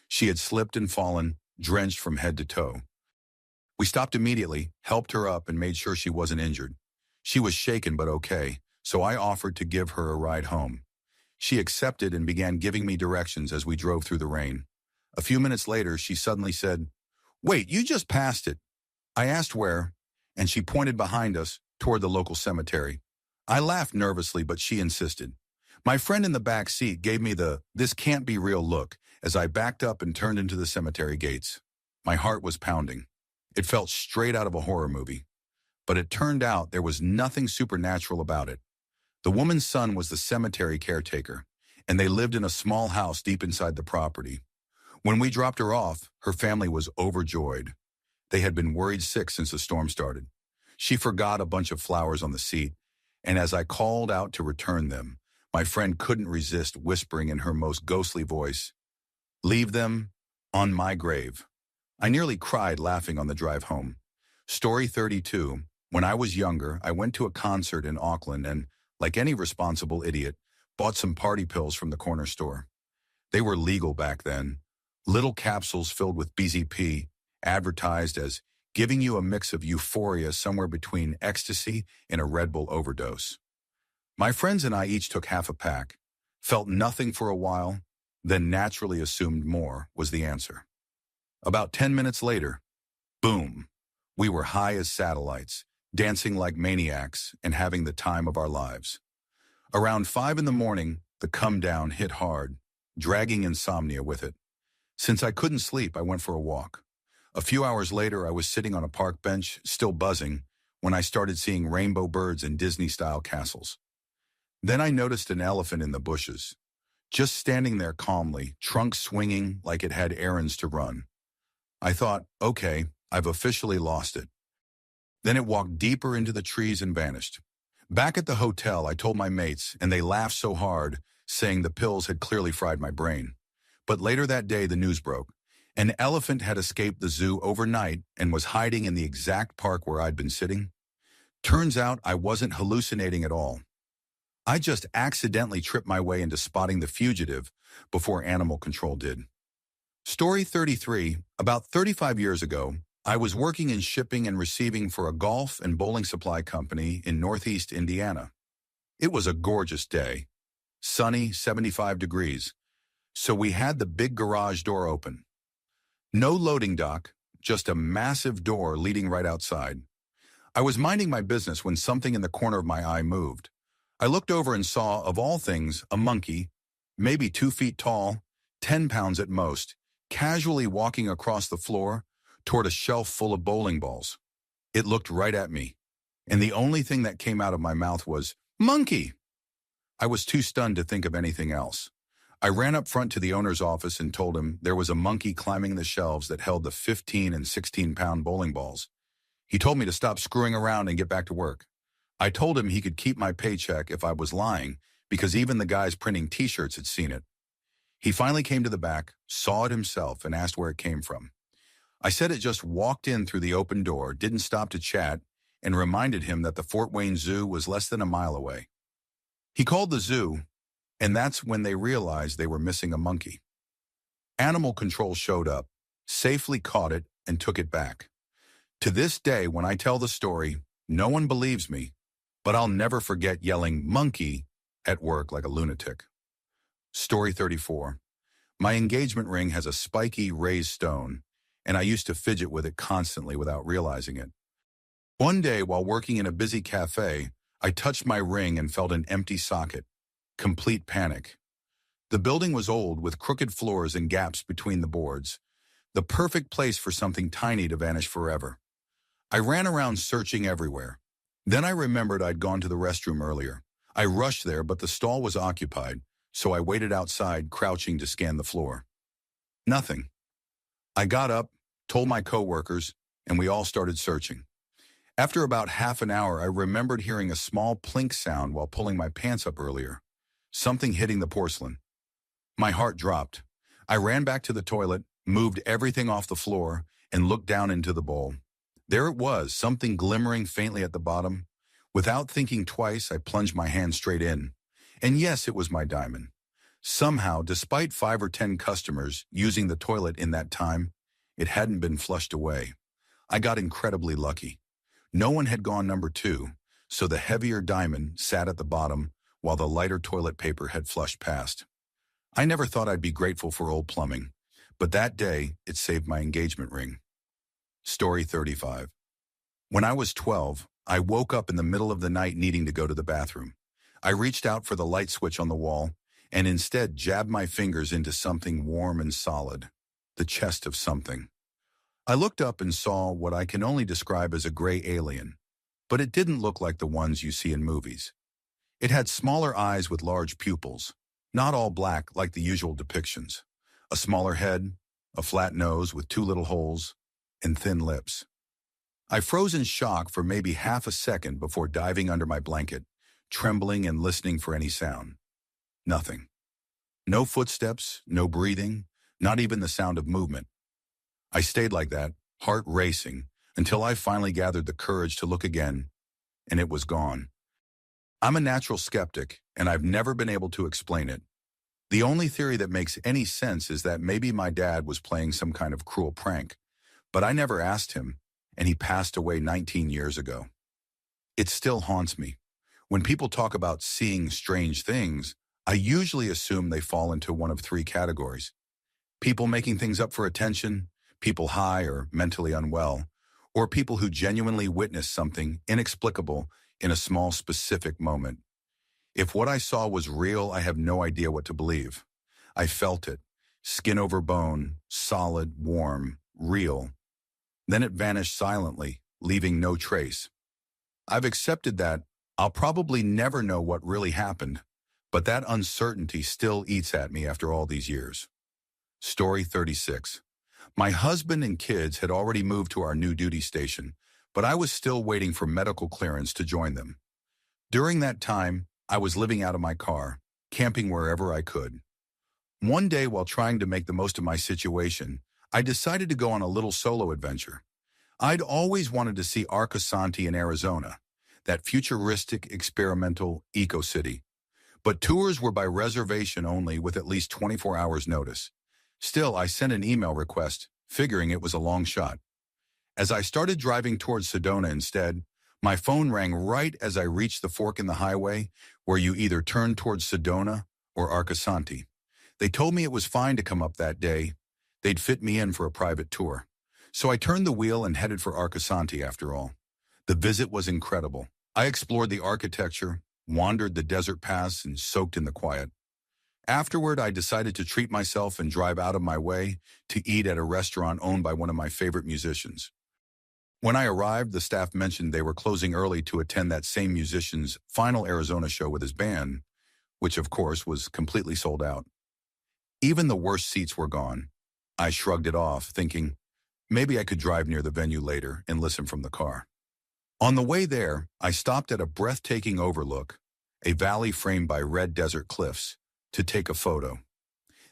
She had slipped and fallen, drenched from head to toe. We stopped immediately, helped her up, and made sure she wasn't injured. She was shaken but okay, so I offered to give her a ride home. She accepted and began giving me directions as we drove through the rain. A few minutes later, she suddenly said, "Wait, you just passed it." I asked where, and she pointed behind us toward the local cemetery. I laughed nervously, but she insisted. My friend in the back seat gave me the "this can't be real" look as I backed up and turned into the cemetery gates. My heart was pounding. It felt straight out of a horror movie. But it turned out there was nothing supernatural about it. The woman's son was the cemetery caretaker, and they lived in a small house deep inside the property. When we dropped her off, her family was overjoyed. They had been worried sick since the storm started. She forgot a bunch of flowers on the seat, and as I called out to return them, my friend couldn't resist whispering in her most ghostly voice, "Leave them on my grave." I nearly cried laughing on the drive home. Story 32. When I was younger, I went to a concert in Auckland and, like any responsible idiot, bought some party pills from the corner store. They were legal back then. Little capsules filled with BZP, advertised as giving you a mix of euphoria somewhere between ecstasy and a Red Bull overdose. My friends and I each took half a pack, felt nothing for a while, then naturally assumed more was the answer. About 10 minutes later, boom, we were high as satellites, dancing like maniacs and having the time of our lives. Around 5 in the morning, the come down hit hard, dragging insomnia with it. Since I couldn't sleep, I went for a walk. A few hours later, I was sitting on a park bench, still buzzing, when I started seeing rainbow birds and Disney-style castles. Then I noticed an elephant in the bushes, just standing there calmly, trunk swinging like it had errands to run. I thought, okay, I've officially lost it. Then it walked deeper into the trees and vanished. Back at the hotel, I told my mates, and they laughed so hard, saying the pills had clearly fried my brain. But later that day, the news broke. An elephant had escaped the zoo overnight and was hiding in the exact park where I'd been sitting. Turns out I wasn't hallucinating at all. I just accidentally tripped my way into spotting the fugitive before animal control did. Story 33. About 35 years ago, I was working in shipping and receiving for a golf and bowling supply company in Northeast Indiana. It was a gorgeous day, sunny, 75 degrees, so we had the big garage door open. No loading dock, just a massive door leading right outside. I was minding my business when something in the corner of my eye moved. I looked over and saw, of all things, a monkey, maybe 2 feet tall, 10 pounds at most, casually walking across the floor toward a shelf full of bowling balls. It looked right at me, and the only thing that came out of my mouth was, "Monkey!" I was too stunned to think of anything else. I ran up front to the owner's office and told him there was a monkey climbing the shelves that held the 15 and 16-pound bowling balls. He told me to stop screwing around and get back to work. I told him he could keep my paycheck if I was lying, because even the guys printing t-shirts had seen it. He finally came to the back, saw it himself, and asked where it came from. I said it just walked in through the open door, didn't stop to chat, and reminded him that the Fort Wayne Zoo was less than a mile away. He called the zoo, and that's when they realized they were missing a monkey. Animal control showed up, safely caught it, and took it back. To this day, when I tell the story, no one believes me, but I'll never forget yelling "monkey" at work like a lunatic. Story 34. My engagement ring has a spiky raised stone, and I used to fidget with it constantly without realizing it. One day, while working in a busy cafe, I touched my ring and felt an empty socket. Complete panic. The building was old, with crooked floors and gaps between the boards. The perfect place for something tiny to vanish forever. I ran around searching everywhere. Then I remembered I'd gone to the restroom earlier. I rushed there, but the stall was occupied, so I waited outside, crouching to scan the floor. Nothing. I got up, told my coworkers, and we all started searching. After about half an hour, I remembered hearing a small plink sound while pulling my pants up earlier. Something hitting the porcelain. My heart dropped. I ran back to the toilet, moved everything off the floor, and looked down into the bowl. There it was, something glimmering faintly at the bottom. Without thinking twice, I plunged my hand straight in. And yes, it was my diamond. Somehow, despite 5 or 10 customers using the toilet in that time, it hadn't been flushed away. I got incredibly lucky. No one had gone number 2, so the heavier diamond sat at the bottom while the lighter toilet paper had flushed past. I never thought I'd be grateful for old plumbing, but that day, it saved my engagement ring. Story 35. When I was 12, I woke up in the middle of the night needing to go to the bathroom. I reached out for the light switch on the wall and instead jabbed my fingers into something warm and solid, the chest of something. I looked up and saw what I can only describe as a gray alien, but it didn't look like the ones you see in movies. It had smaller eyes with large pupils, not all black like the usual depictions. A smaller head, a flat nose with 2 little holes, and thin lips. I froze in shock for maybe half a second before diving under my blanket, trembling and listening for any sound. Nothing. No footsteps, no breathing, not even the sound of movement. I stayed like that, heart racing, until I finally gathered the courage to look again, and it was gone. I'm a natural skeptic, and I've never been able to explain it. The only theory that makes any sense is that maybe my dad was playing some kind of cruel prank, but I never asked him, and he passed away 19 years ago. It still haunts me. When people talk about seeing strange things, I usually assume they fall into one of 3 categories. People making things up for attention, people high or mentally unwell, or people who genuinely witness something inexplicable in a small specific moment. If what I saw was real, I have no idea what to believe. I felt it, skin over bone, solid, warm, real. Then it vanished silently, leaving no trace. I've accepted that I'll probably never know what really happened, but that uncertainty still eats at me after all these years. Story 36. My husband and kids had already moved to our new duty station, but I was still waiting for medical clearance to join them. During that time, I was living out of my car, camping wherever I could. One day, while trying to make the most of my situation, I decided to go on a little solo adventure. I'd always wanted to see Arcosanti in Arizona, that futuristic experimental eco-city. But tours were by reservation only with at least 24 hours notice. Still, I sent an email request, figuring it was a long shot. As I started driving towards Sedona instead, my phone rang right as I reached the fork in the highway where you either turn towards Sedona or Arcosanti. They told me it was fine to come up that day. They'd fit me in for a private tour. So I turned the wheel and headed for Arcosanti after all. The visit was incredible. I explored the architecture, wandered the desert paths, and soaked in the quiet. Afterward, I decided to treat myself and drive out of my way to eat at a restaurant owned by one of my favorite musicians. When I arrived, the staff mentioned they were closing early to attend that same musician's final Arizona show with his band, which of course was completely sold out. Even the worst seats were gone. I shrugged it off, thinking maybe I could drive near the venue later and listen from the car. On the way there, I stopped at a breathtaking overlook, a valley framed by red desert cliffs, to take a photo.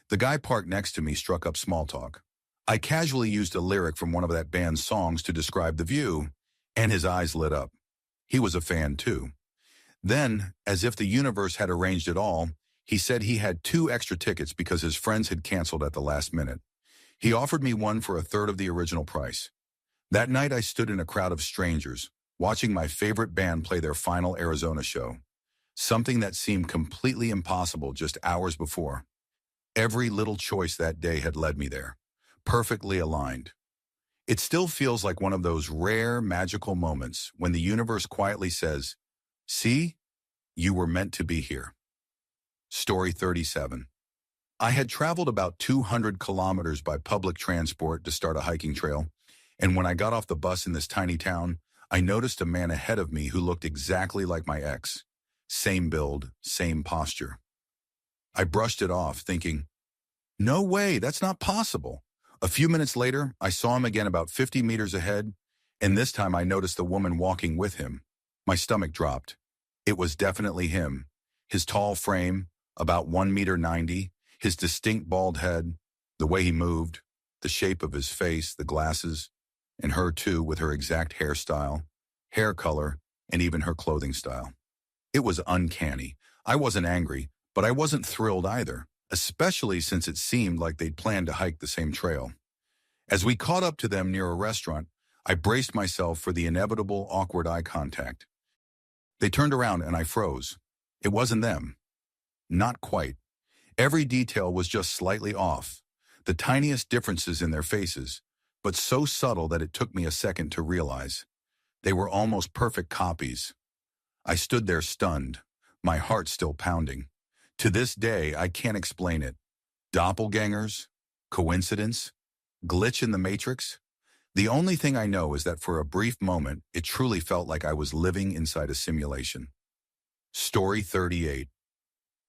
The guy parked next to me struck up small talk. I casually used a lyric from one of that band's songs to describe the view, and his eyes lit up. He was a fan too. Then, as if the universe had arranged it all, he said he had 2 extra tickets because his friends had canceled at the last minute. He offered me one for a third of the original price. That night I stood in a crowd of strangers, watching my favorite band play their final Arizona show, something that seemed completely impossible just hours before. Every little choice that day had led me there, perfectly aligned. It still feels like one of those rare, magical moments when the universe quietly says, "See, you were meant to be here." Story 37. I had traveled about 200 kilometers by public transport to start a hiking trail, and when I got off the bus in this tiny town, I noticed a man ahead of me who looked exactly like my ex. Same build, same posture. I brushed it off, thinking, no way, that's not possible. A few minutes later, I saw him again about 50 meters ahead, and this time I noticed the woman walking with him. My stomach dropped. It was definitely him. His tall frame, about 1.90 meters, his distinct bald head, the way he moved, the shape of his face, the glasses, and her too with her exact hairstyle, hair color, and even her clothing style. It was uncanny. I wasn't angry, but I wasn't thrilled either, especially since it seemed like they'd planned to hike the same trail. As we caught up to them near a restaurant, I braced myself for the inevitable awkward eye contact. They turned around and I froze. It wasn't them. Not quite. Every detail was just slightly off, the tiniest differences in their faces, but so subtle that it took me a second to realize. They were almost perfect copies. I stood there stunned, my heart still pounding. To this day, I can't explain it. Doppelgangers? Coincidence? Glitch in the matrix? The only thing I know is that for a brief moment, it truly felt like I was living inside a simulation. Story 38.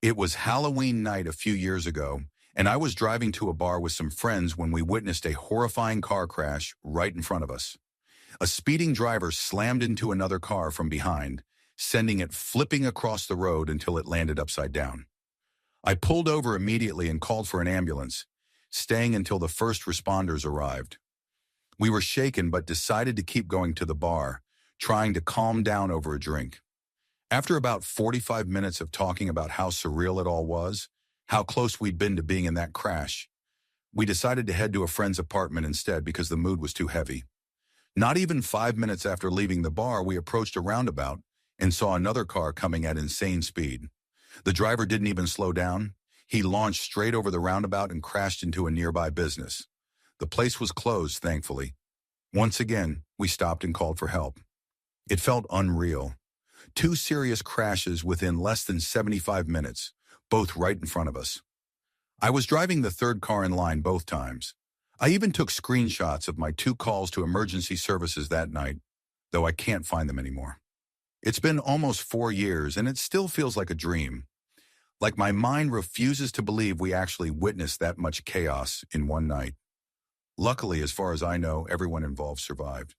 It was Halloween night a few years ago, and I was driving to a bar with some friends when we witnessed a horrifying car crash right in front of us. A speeding driver slammed into another car from behind, sending it flipping across the road until it landed upside down. I pulled over immediately and called for an ambulance, staying until the first responders arrived. We were shaken but decided to keep going to the bar, trying to calm down over a drink. After about 45 minutes of talking about how surreal it all was, how close we'd been to being in that crash, we decided to head to a friend's apartment instead because the mood was too heavy. Not even 5 minutes after leaving the bar, we approached a roundabout and saw another car coming at insane speed. The driver didn't even slow down. He launched straight over the roundabout and crashed into a nearby business. The place was closed, thankfully. Once again, we stopped and called for help. It felt unreal. 2 serious crashes within less than 75 minutes, both right in front of us. I was driving the third car in line both times. I even took screenshots of my 2 calls to emergency services that night, though I can't find them anymore. It's been almost 4 years, and it still feels like a dream. Like my mind refuses to believe we actually witnessed that much chaos in one night. Luckily, as far as I know, everyone involved survived.